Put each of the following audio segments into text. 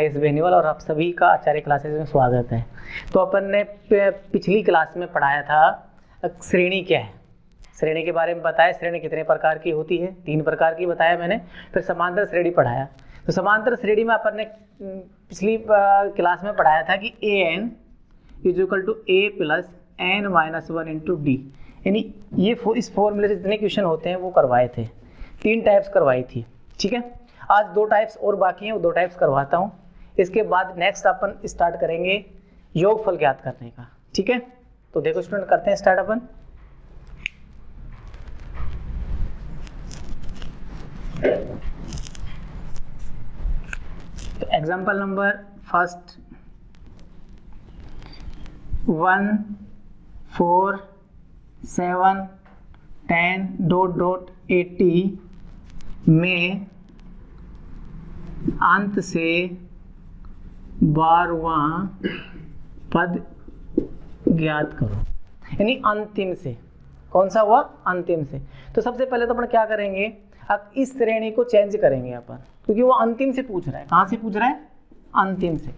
महेश बेनीवाल और आप सभी का आचार्य क्लासेस में स्वागत है। तो अपन ने पिछली क्लास में पढ़ाया था श्रेणी क्या है, श्रेणी के बारे में बताया। श्रेणी कितने प्रकार की होती है, 3 प्रकार की बताया मैंने। फिर समांतर श्रेणी पढ़ाया। तो समांतर श्रेणी में अपन ने पिछली क्लास में पढ़ाया था कि an = a + n - 1 × d, यानी ये इस फॉर्मूले से जितने क्वेश्चन होते हैं वो करवाए थे। 3 टाइप्स करवाई थी, ठीक है। आज 2 टाइप्स और बाकी हैं, वो 2 टाइप्स करवाता हूँ। इसके बाद नेक्स्ट अपन स्टार्ट करेंगे योगफल ज्ञात करने का, ठीक है। तो देखो स्टूडेंट, करते हैं स्टार्ट अपन। तो एग्जाम्पल नंबर फर्स्ट 1, 4, 7, 10, ... 80 में अंत से 12वां पद ज्ञात करो, यानी अंतिम से। कौन सा हुआ? अंतिम से। तो सबसे पहले तो अपन क्या करेंगे, अब इस श्रेणी को चेंज करेंगे अपन, क्योंकि वो अंतिम से पूछ रहा है। कहाँ से पूछ रहा है? अंतिम से,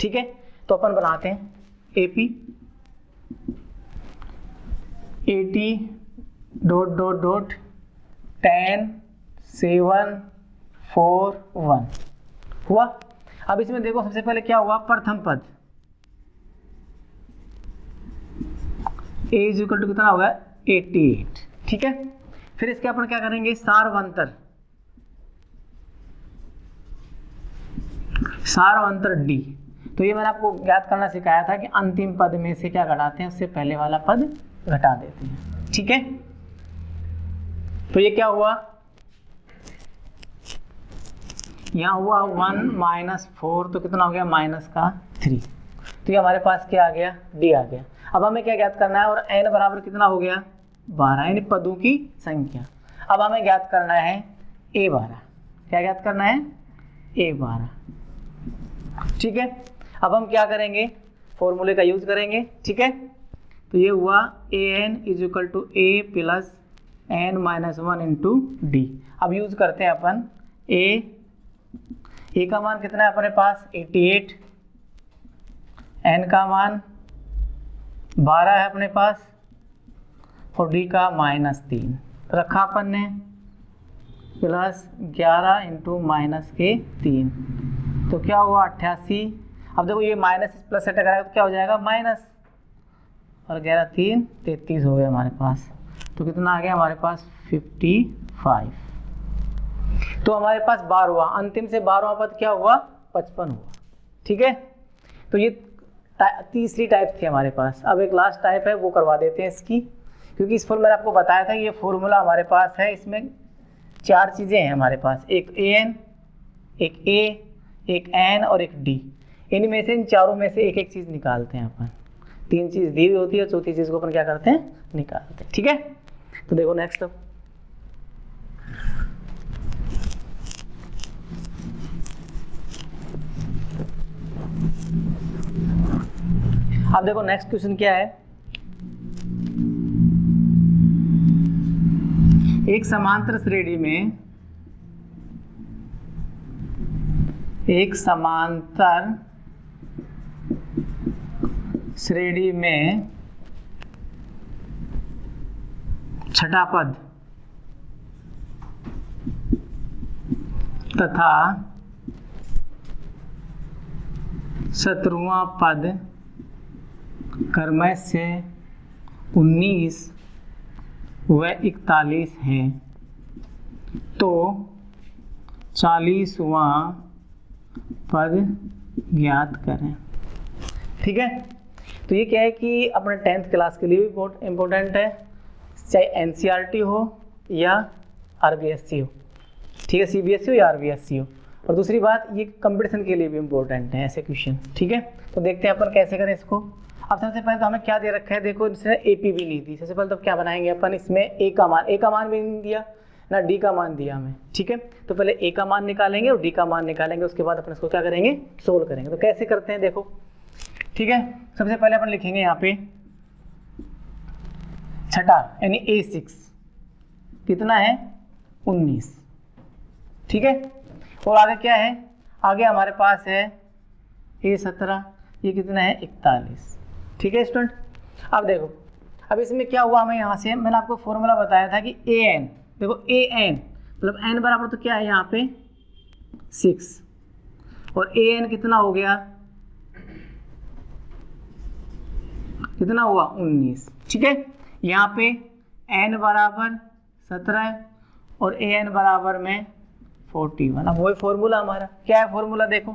ठीक है। तो अपन बनाते हैं AP 80 ... 10, 7, 4, 1 हुआ। अब इसमें देखो सबसे पहले क्या हुआ, प्रथम पद a = कितना होगा? 88, ठीक है। फिर इसके अपन क्या करेंगे, सार्वंतर D। तो ये मैंने आपको ज्ञात करना सिखाया था कि अंतिम पद में से क्या घटाते हैं, उससे पहले वाला पद घटा देते हैं, ठीक है। तो ये क्या हुआ, यहाँ हुआ 1 - 4, तो कितना हो गया, -3। तो ये हमारे पास क्या आ गया, D आ गया। अब हमें क्या ज्ञात करना है, और n बराबर कितना हो गया, 12, यानी पदों की संख्या। अब हमें ज्ञात करना है A12। क्या ज्ञात करना है? A12, ठीक है। अब हम क्या करेंगे, फॉर्मूले का यूज करेंगे, ठीक है। तो ये हुआ an = a + n - 1 × d। अब यूज करते हैं अपन a का मान कितना है अपने पास, 88, n का मान 12 है अपने पास, और d का -3 रखा अपन ने, +11 × -3, तो क्या हुआ 88। अब देखो ये माइनस प्लस से टकराएगा तो क्या हो जाएगा, माइनस, और 11 3 33 हो गया हमारे पास। तो कितना आ गया हमारे पास, 55। तो हमारे पास 12 हुआ, अंतिम से 12वां पद क्या हुआ, 55 हुआ, ठीक है। तो ये तीसरी टाइप थी हमारे पास। अब एक लास्ट टाइप है, वो करवा देते हैं इसकी, क्योंकि इस फॉर्मूला आपको बताया था कि ये फॉर्मूला हमारे पास है। इसमें 4 चीज़ें हैं हमारे पास, एक an, एक a, एक n और एक d। इनमें से इन चारों में से एक एक चीज़ निकालते हैं अपन। 3 चीज़ दी हुई होती है, चौथी चीज़ को अपन क्या करते हैं, निकालते हैं, ठीक है। तो देखो नेक्स्ट, अब देखो नेक्स्ट क्वेश्चन क्या है। एक समांतर श्रेणी में छठा पद तथा 17वां पद क्रमश से 19 व 41 हैं, तो 40वां पद ज्ञात करें, ठीक है। तो ये क्या है कि अपने 10th क्लास के लिए भी बहुत इम्पोर्टेंट है, चाहे NCERT हो या RBSC हो, ठीक है, CBSE हो या RBSC हो। और दूसरी बात, ये कंपटीशन के लिए भी इम्पोर्टेंट है ऐसे क्वेश्चन, ठीक है। तो देखते हैं अपन कैसे करें इसको। अब सबसे पहले तो हमें क्या दे रखा है, देखो इसने AP भी नहीं दी। सबसे पहले तो क्या बनाएंगे अपन, इसमें A का मान भी नहीं दिया ना, D का मान दिया हमें, ठीक है। तो पहले A का मान निकालेंगे और D का मान निकालेंगे, उसके बाद अपन इसको क्या करेंगे, सोल्व करेंगे। तो कैसे करते हैं देखो, ठीक है। सबसे पहले अपन लिखेंगे यहाँ पे छठा यानी A6 कितना है 19, ठीक है। और आगे क्या है आगे हमारे पास है A17, ये कितना है 41। ठीक है स्टूडेंट, अब देखो अब इसमें क्या हुआ, हमें यहाँ से मैंने आपको फॉर्मूला बताया था कि an, देखो an मतलब n बराबर तो क्या है यहाँ पे 6 और an कितना हो गया, कितना हुआ 19। ठीक है, यहाँ पे n बराबर 17 और an बराबर में 41। अब वही फॉर्मूला हमारा क्या है, फॉर्मूला देखो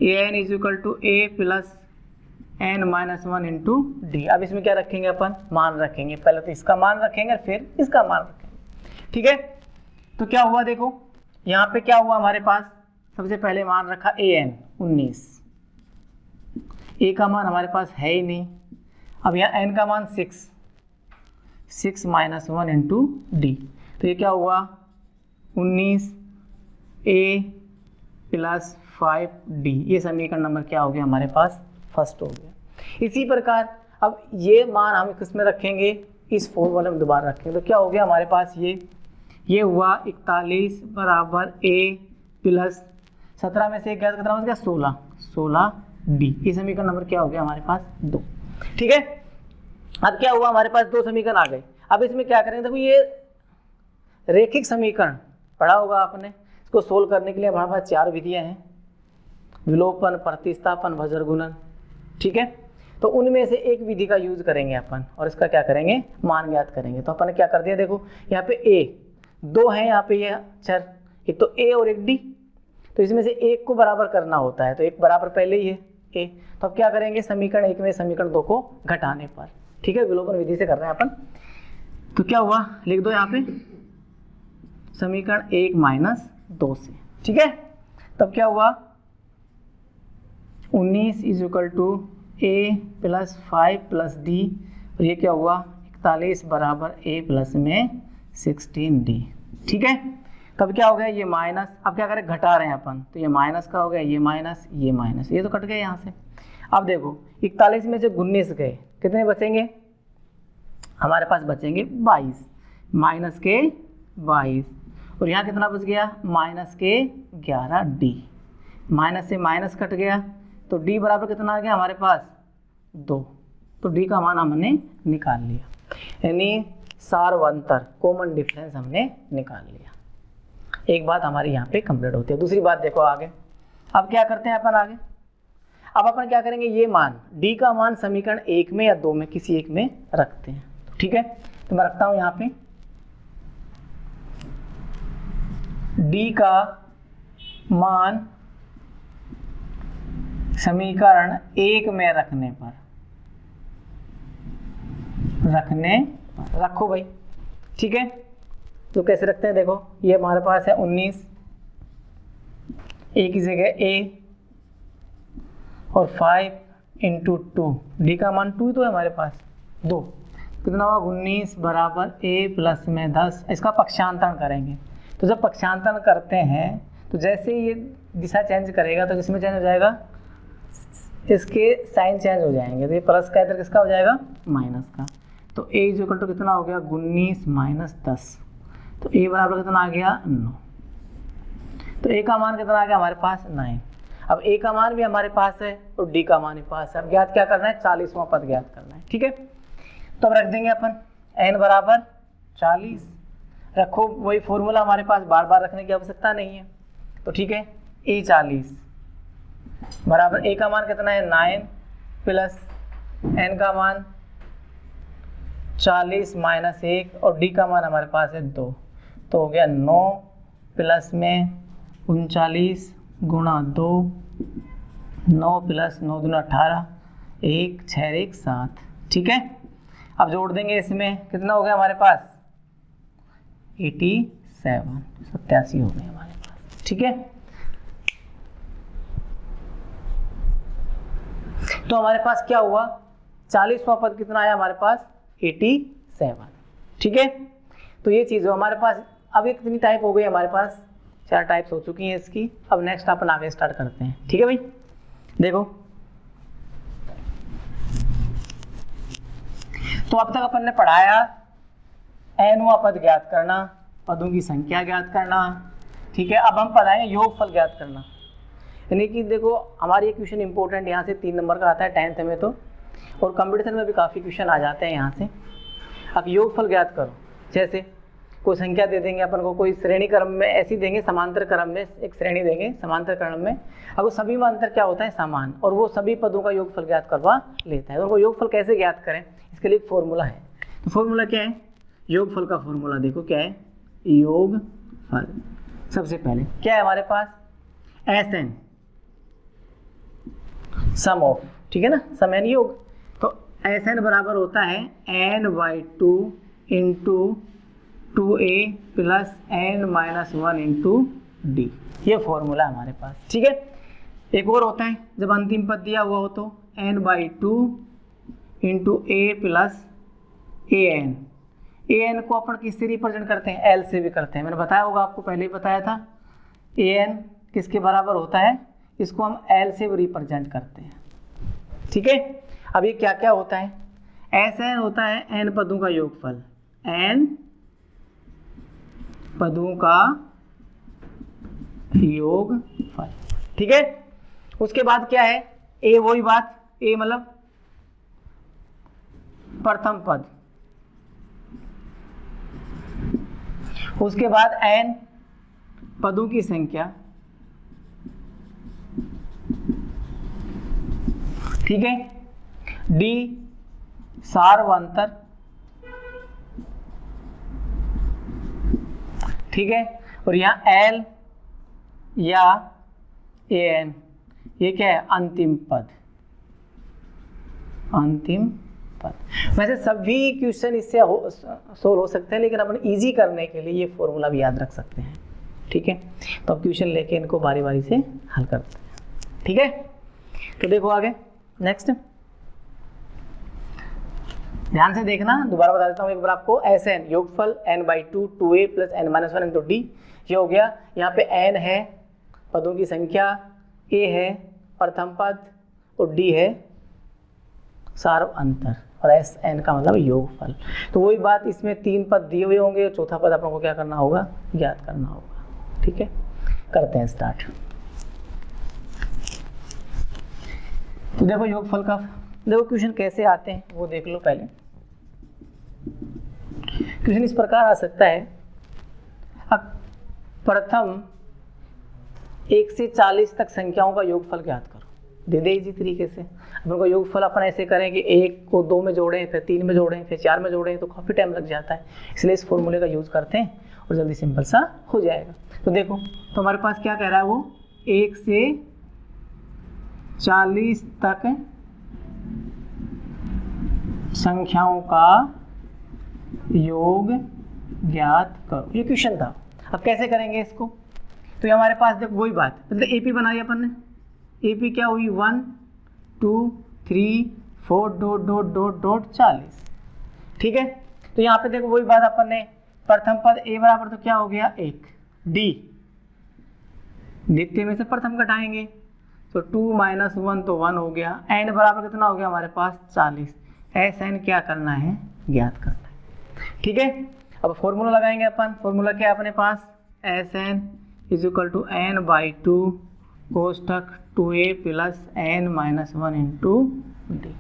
an is equal to a plus n minus 1 into D. अब इसमें क्या रखेंगे अपन, मान रखेंगे, पहले तो इसका मान रखेंगे फिर इसका मान रखेंगे। ठीक है, तो क्या हुआ देखो यहाँ पे क्या हुआ, हमारे पास सबसे पहले मान रखा an 19, a का मान हमारे पास है ही नहीं। अब यहाँ n का मान 6 माइनस 1 इंटू डी, तो ये क्या हुआ 19 a प्लस 5d, ये समीकरण नंबर क्या हो गया हमारे पास, फर्स्ट हो गया। इसी प्रकार अब ये मान हम किसमें रखेंगे, इस फॉर्मूले में दोबारा रखेंगे, तो क्या हो गया हमारे पास ये हुआ 41 बराबर a प्लस 17 में से एक गया तो कितना हो गया 16d, ये समीकरण नंबर क्या हो गया हमारे पास 2। ठीक है, अब क्या हुआ हमारे पास 2 समीकरण आ गए। अब इसमें क्या करेंगे, देखो ये रेखिक समीकरण पढ़ा होगा आपने, इसको सोल्व करने के लिए हमारे पास 4 विधियां हैं, विलोपन, प्रतिस्थापन, भजर गुणन। ठीक है, तो उनमें से एक विधि का यूज करेंगे अपन और इसका क्या करेंगे, मान ज्ञात करेंगे। तो अपन ने क्या कर दिया, देखो यहाँ पे a 2 है, यहाँ पे ये चर, एक तो a और एक d, तो इसमें से एक को बराबर करना होता है, तो एक बराबर पहले ही है a, तो अब क्या करेंगे, समीकरण 1 में समीकरण 2 को घटाने पर। ठीक है, विलोपन विधि से कर रहे हैं अपन, तो क्या हुआ लिख दो यहाँ पे समीकरण 1 माइनस 2 से। ठीक है, तब क्या हुआ 19 is equal to a plus 5 plus d, और ये क्या हुआ 41 बराबर a प्लस में 16d। ठीक है, तब क्या हो गया ये माइनस, अब क्या करें घटा रहे हैं अपन, तो ये माइनस का हो गया, ये माइनस, ये तो कट गए यहाँ से। अब देखो 41 में से 19 गए, कितने बचेंगे हमारे पास, बचेंगे 22, माइनस के 22, और यहाँ कितना बच गया माइनस के 11d, माइनस से माइनस कट गया, तो d बराबर कितना आ गया हमारे पास 2, तो d का मान हमने निकाल लिया, यानी सार्वंतर कॉमन डिफरेंस हमने निकाल लिया। एक बात हमारी यहाँ पे कंप्लीट होती है। दूसरी बात देखो आगे, अब क्या करते हैं अपन आगे, अब अपन क्या करेंगे, ये मान d का मान समीकरण 1 में या 2 में किसी एक में रखते हैं। ठीक है, तो मैं रखता हूँ यहाँ पे d का मान समीकरण 1 में रखो भाई। ठीक है, तो कैसे रखते हैं, देखो ये हमारे पास है 19, a की जगह a और 5 इंटू 2, डी का मान 2 तो है हमारे पास 2, कितना हुआ 19 बराबर a प्लस में 10। इसका पक्षांतरण करेंगे, तो जब पक्षांतरण करते हैं तो जैसे ये दिशा चेंज करेगा तो किसमें चेंज हो जाएगा, इसके साइन चेंज हो जाएंगे, तो ये प्लस का इधर किसका हो जाएगा माइनस का, तो a इज इक्वल टू कितना हो गया 19 माइनस 10, तो a बराबर कितना आ गया 9, तो a का मान कितना आ गया हमारे पास 9। अब a का मान भी हमारे पास है और d का मान भी पास है, अब ज्ञात क्या करना है 40वां पद ज्ञात करना है। ठीक है, तो अब रख देंगे अपन n बराबर 40, रखो वही फॉर्मूला हमारे पास, बार बार रखने की आवश्यकता नहीं है। तो ठीक है, a 40 बराबर a का मान कितना है 9 प्लस n का मान 40 माइनस 1 और d का मान हमारे पास है 2, तो हो गया 9 प्लस में 39 गुणा 2, 9 प्लस 9 दूना 18, 1 6 1 7। ठीक है, अब जोड़ देंगे, इसमें कितना हो गया हमारे पास 87 हो गए हमारे पास। ठीक है, तो हमारे पास क्या हुआ 40वां पद कितना आया हमारे पास 87। ठीक है, तो ये चीज़ हो हमारे पास। अब ये कितनी टाइप हो गई हमारे पास, 4 टाइप्स हो चुकी हैं इसकी। अब नेक्स्ट अपन आगे स्टार्ट करते हैं। ठीक है भाई, देखो तो अब तक अपन ने पढ़ाया nवां पद ज्ञात करना, पदों की संख्या ज्ञात करना, ठीक है, अब हम पढ़ाएंगे योगफल ज्ञात करना। यानी कि देखो हमारी ये क्वेश्चन इंपॉर्टेंट यहाँ से 3 नंबर का आता है 10th में तो, और कंपटीशन में भी काफ़ी क्वेश्चन आ जाते हैं यहाँ से। अब योगफल ज्ञात करो, जैसे कोई संख्या दे देंगे अपन को, कोई श्रेणी क्रम में ऐसी देंगे, समांतर क्रम में एक श्रेणी देंगे समांतर क्रम में, अब वो सभी में अंतर क्या होता है समान, और वो सभी पदों का योगफल ज्ञात करवा लेता है। तो उनको योगफल कैसे ज्ञात करें, इसके लिए एक फॉर्मूला है। तो फॉर्मूला क्या है, योगफल का फॉर्मूला देखो क्या है, योगफल। सबसे पहले क्या है हमारे पास, Sn सम ऑफ, ठीक है ना, सम एन योग। तो Sn बराबर होता है n/2 into 2a plus n-1 into D. ये फॉर्मूला है हमारे पास, ठीक है। एक और होता है जब अंतिम पद दिया हुआ हो तो n/2 into a plus an। an को अपन किससे रिप्रेजेंट करते हैं, l से भी करते हैं, मैंने बताया होगा आपको, पहले ही बताया था। an किसके बराबर होता है, इसको हम l से भी रिप्रेजेंट करते हैं, ठीक है। अब ये क्या क्या होता है, Sn होता है n पदों का योगफल, n पदों का योगफल, ठीक है। उसके बाद क्या है, a वही बात, a मतलब प्रथम पद, उसके बाद n पदों की संख्या, ठीक है। d सार्वंतर, ठीक है। और यहाँ l या an ये क्या है, अंतिम पद, अंतिम पद। वैसे सभी क्वेश्चन इससे सोल्व हो सकते हैं, लेकिन अपन इजी करने के लिए ये फॉर्मूला भी याद रख सकते हैं, ठीक है। तो अब क्वेश्चन लेके इनको बारी बारी से हल करते हैं, ठीक है। तो देखो आगे नेक्स्ट, ध्यान से देखना, दोबारा बता देता हूँ एक बार आपको। Sn योगफल n/2 2a plus n-1 into D, ये हो गया। यहाँ पे n है पदों की संख्या, a है प्रथम पद और d है सार्व अंतर, और Sn का मतलब योगफल। तो वही बात, इसमें 3 पद दिए हुए होंगे और चौथा पद अपन को क्या करना होगा, ज्ञात करना होगा, ठीक है। करते हैं स्टार्ट। तो देखो योगफल का, देखो क्वेश्चन कैसे आते हैं वो देख लो पहले। क्वेश्चन इस प्रकार आ सकता है, अब प्रथम 1 से 40 तक संख्याओं का योगफल ज्ञात करो, दे दे इसी तरीके से। अपन को योगफल अपन ऐसे करें कि 1 को 2 में जोड़ें, फिर 3 में जोड़ें, फिर 4 में जोड़ें, तो काफ़ी टाइम लग जाता है, इसलिए इस फॉर्मूले का यूज़ करते हैं और जल्दी सिंपल सा हो जाएगा। तो देखो, तो हमारे पास क्या कह रहा है वो, 1 से 40 तक संख्याओं का योग ज्ञात करो, ये क्वेश्चन था। अब कैसे करेंगे इसको, तो ये हमारे पास देखो वही बात, मतलब एपी बनाई अपन ने, एपी क्या हुई 1 2 3 4 डॉट डॉट डॉट डॉट 40, ठीक है। तो यहाँ पे देखो वही बात, अपन ने प्रथम पद a बराबर तो क्या हो गया 1, d द्वितीय में से प्रथम घटाएंगे तो 2 - 1 तो 1 हो गया, n बराबर कितना हो गया हमारे पास 40। Sn क्या करना है, ज्ञात करना है, ठीक है। अब फॉर्मूला लगाएंगे अपन, फॉर्मूला क्या है अपने पास, Sn = n/2 कोष्ठक 2a plus n-1 into D,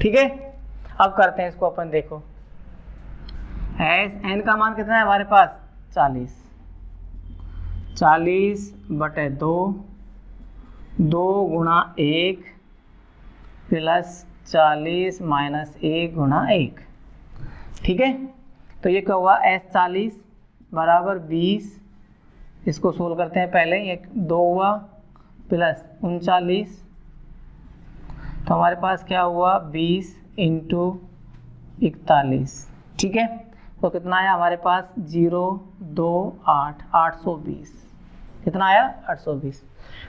ठीक है। अब करते हैं इसको अपन, देखो n का मान कितना है हमारे पास 40, 40/2 2 गुणा 1 प्लस 40 माइनस 1 गुणा 1, ठीक है। तो ये क्या हुआ, S40 बराबर 20, इसको सोल्व करते हैं पहले, ये 2 हुआ प्लस 39, तो हमारे पास क्या हुआ 20 इंटू 41, ठीक है। तो कितना आया हमारे पास 0 2 8 820, कितना आया 820।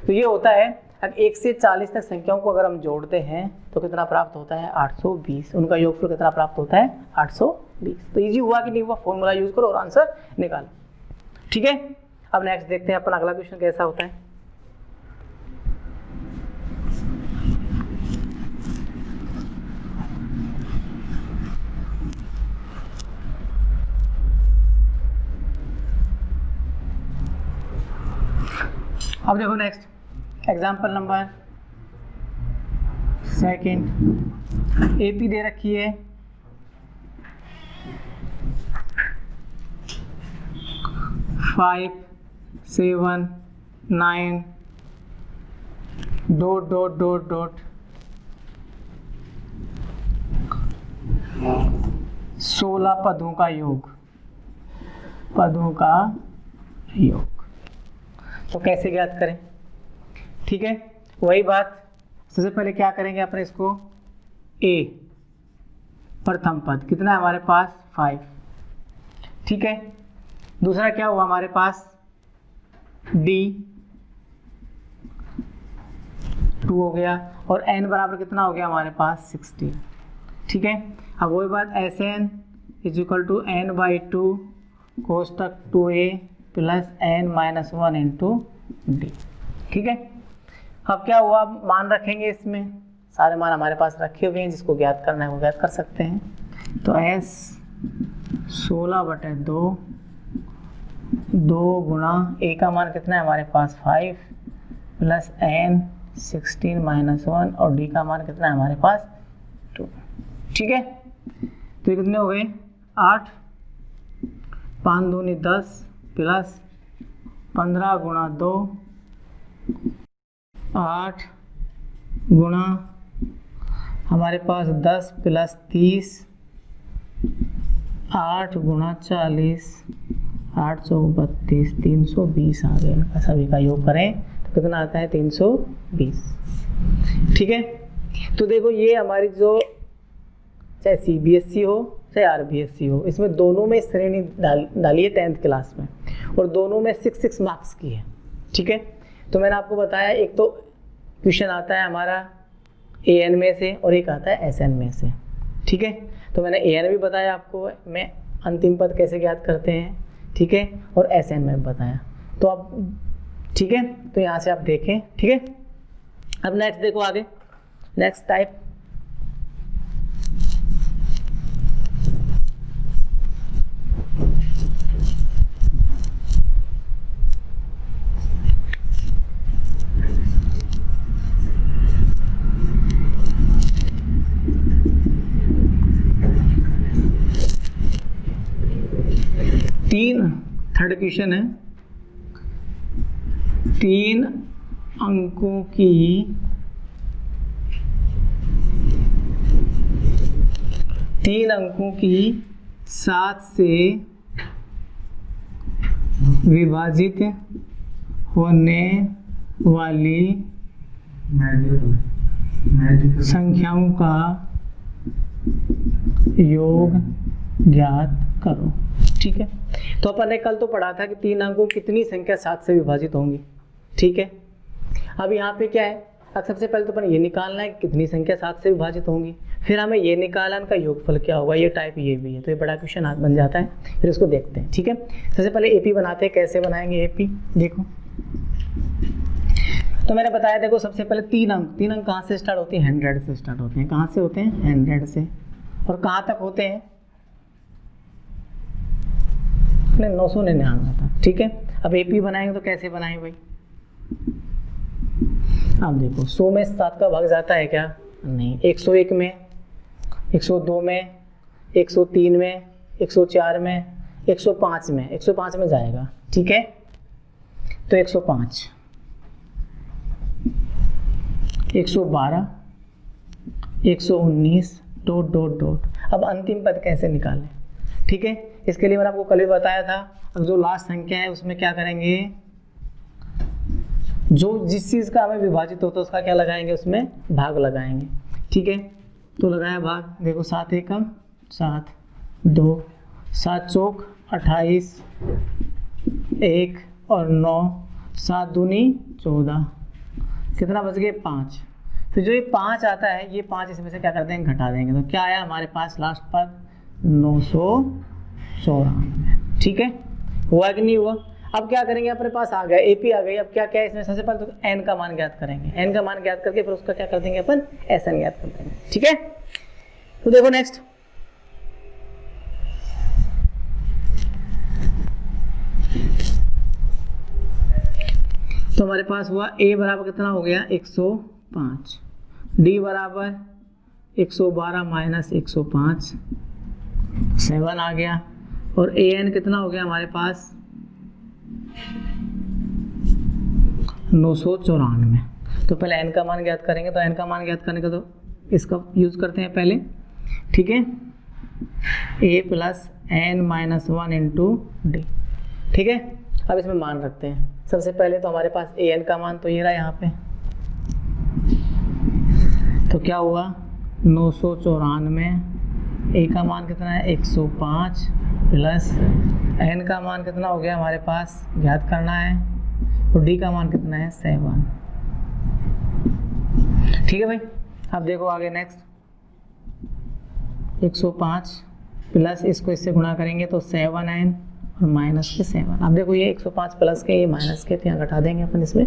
तो ये होता है, अब 1 से 40 तक संख्याओं को अगर हम जोड़ते हैं तो कितना प्राप्त होता है 820, उनका योगफल कितना प्राप्त होता है 820। तो इजी हुआ कि नहीं हुआ, फॉर्मूला यूज करो और आंसर निकालो, ठीक है। अब नेक्स्ट देखते हैं अपन अगला क्वेश्चन कैसा होता है। अब देखो next example number second, AP दे रखी है 5, 7, 9 ... 16 पदों का योग, तो कैसे ज्ञात करें? ठीक है, वही बात, सबसे पहले क्या करेंगे अपन इसको, ए प्रथम पद कितना है हमारे पास 5, ठीक है। दूसरा क्या हुआ हमारे पास, डी 2 हो गया, और n बराबर कितना हो गया हमारे पास 16, ठीक है। अब वही बात, S N is equal to n/2 कोष्टक 2a plus n-1 into D, ठीक है। अब क्या हुआ, मान रखेंगे, इसमें सारे मान हमारे पास रखे हुए हैं, जिसको ज्ञात करना है वो ज्ञात कर सकते हैं। तो s 16/2 2 गुणा a का मान कितना है हमारे पास 5 प्लस n 16 - 1 और d का मान कितना है हमारे पास 2, ठीक है। तो ये कितने हो गए 8, 5 दूनी 10 प्लस 15 गुणा 2 8 गुणा हमारे पास 10 प्लस 30 8 गुणा 40 8 चौक 32 320 आ गए। इनका सभी का योग करें तो कितना आता है 320, ठीक है। तो देखो ये हमारी जो चाहे CBSE हो चाहे RBSE हो, इसमें दोनों में श्रेणी डाली है 10th क्लास में, और दोनों में 6 मार्क्स की है, ठीक है। तो मैंने आपको बताया एक तो क्वेश्चन आता है हमारा AN में से और एक आता है SN में से, ठीक है। तो मैंने AN भी बताया आपको, मैं अंतिम पद कैसे ज्ञात करते हैं, ठीक है, और SN में बताया। तो अब ठीक है, तो यहाँ से आप देखें, ठीक है। अब नेक्स्ट देखो आगे, नेक्स्ट टाइप, थर्ड क्वेश्चन है, 3 अंकों की 7 से विभाजित होने वाली संख्याओं का योग ज्ञात करो, ठीक है। तो अपन ने कल तो पढ़ा था कि 3 अंकों कितनी संख्या 7 से विभाजित होंगी, ठीक है। अब यहाँ पे क्या है, अब सबसे पहले तो अपन ये निकालना है कि कितनी संख्या 7 से विभाजित होंगी, फिर हमें ये निकालना इनका योगफल क्या होगा, ये टाइप ये भी है, तो ये बड़ा क्वेश्चन आज बन जाता है, फिर इसको देखते हैं, ठीक है। सबसे पहले एपी बनाते हैं, कैसे बनाएंगे एपी, देखो। तो मैंने बताया, देखो सबसे पहले 3 अंक कहाँ से स्टार्ट होते हैं, 100 से स्टार्ट होते हैं। कहाँ से होते हैं, 100 से, और कहाँ तक होते हैं, 999 था, ठीक है। अब एपी बनाएंगे तो कैसे बनाएंगे भाई, अब देखो 100 में 7 का भाग जाता है क्या, नहीं। 101 में, 102 में, 103 में, 104 में, 105 में, 105 में जाएगा, ठीक है। तो 105, 112, 119 ... अब अंतिम पद कैसे निकालें, ठीक है। इसके लिए मैंने आपको कल भी बताया था, अब जो लास्ट संख्या है उसमें क्या करेंगे, जो जिस चीज़ का हमें विभाजित होता है उसका क्या लगाएंगे, उसमें भाग लगाएंगे, ठीक है। तो लगाया भाग, देखो 7 एकम 7, 2 7 चौक 28 1 और 9 7 दूनी 14, कितना बच गए 5। फिर जो ये 5 आता है, ये 5 इसमें से क्या कर देंगे, घटा देंगे, तो क्या आया हमारे पास लास्ट पद 994, ठीक है। हुआ कि नहीं हुआ। अब क्या करेंगे, अपने पास आ गया एपी आ गई। अब क्या क्या है इसमें, सबसे पहले तो एन का मान ज्ञात करेंगे, एन का मान ज्ञात करके फिर उसका क्या कर देंगे अपन, एसएन ज्ञात कर देंगे, ठीक है। तो देखो नेक्स्ट, तो हमारे पास हुआ a बराबर कितना हो गया 105, d बराबर 112 माइनस 105 7 आ गया, और an कितना हो गया हमारे पास 994। तो पहले n का मान ज्ञात करेंगे, तो n का मान ज्ञात करने का तो इसका यूज करते हैं पहले, ठीक है, a plus n minus 1 into D, ठीक है। अब इसमें मान रखते हैं। सबसे पहले तो हमारे पास an का मान तो ये रहा यहाँ पे, तो क्या हुआ 994, a का मान कितना है 105 प्लस n का मान कितना हो गया हमारे पास ज्ञात करना है, और d का मान कितना है 7, ठीक है भाई। अब देखो आगे नेक्स्ट 105 प्लस इसको इससे गुणा करेंगे तो 7n और माइनस के 7। अब देखो ये 105 प्लस के ये माइनस के, तो यहाँ घटा देंगे अपन इसमें।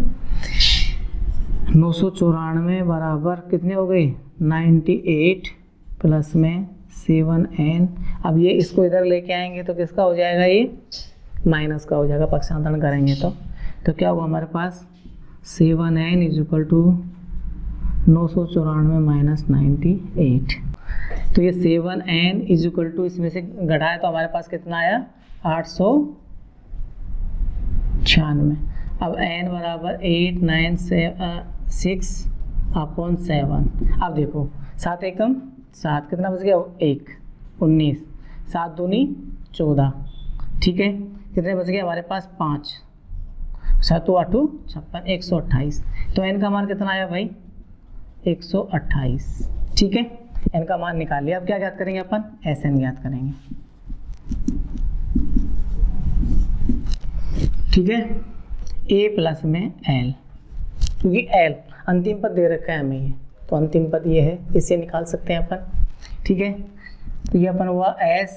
994 बराबर कितने हो गए 98 प्लस में 7n। अब ये इसको इधर लेके आएंगे तो किसका हो जाएगा, ये माइनस का हो जाएगा, पक्षांतरण करेंगे तो क्या होगा हमारे पास 7n is equal to 994 minus 98। तो ये 7n इज इक्वल टू इसमें से घटाया तो हमारे पास कितना आया 896। अब n बराबर 896 अपॉन 7। अब देखो 7 एकम 7 कितना बच गया 1 19, 7 दूनी 14, ठीक है। कितने बच गए हमारे पास 5, 7 8 56, 128। तो n का मान कितना आया भाई 128, ठीक है। n का मान निकाल लिया। अब क्या ज्ञात करेंगे अपन Sn ज्ञात करेंगे, ठीक है। a प्लस में l, क्योंकि l अंतिम पद दे रखा है हमें ये, तो अंतिम पद ये है, इसे निकाल सकते हैं अपन, ठीक है। तो ये अपन हुआ s,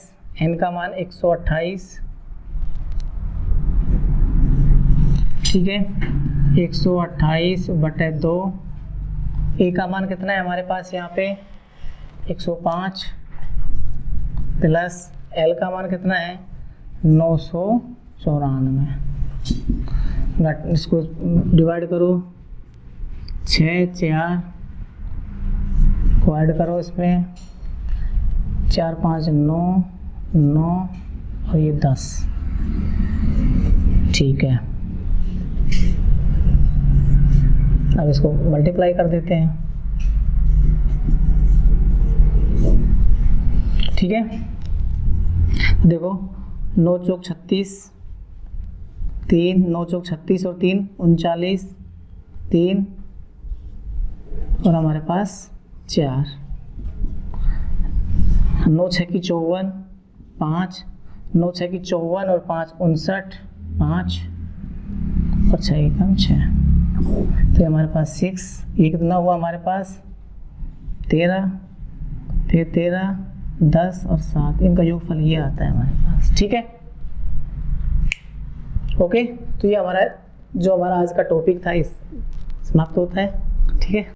n का मान 128, ठीक है, 128/2। a का मान कितना है हमारे पास यहाँ पे 105 प्लस l का मान कितना है 994। इसको डिवाइड करो 6 4 को ऐड करो, इसमें 4 5 9 9 और ये 10, ठीक है। अब इसको मल्टीप्लाई कर देते हैं, ठीक है। देखो 9 चौक 36, 3 9 चौक 36 और 3 39, 3 और हमारे पास 4, 9 6 की 54, 5 9 6 की 54 और 5 59, 5 और 6 एकम 6, तो हमारे पास 6। ये कितना हुआ हमारे पास 13, फिर 13 10 और 7, इनका योगफल ये आता है हमारे पास, ठीक है। ओके, तो ये हमारा जो हमारा आज का टॉपिक था इस समाप्त होता है, ठीक है।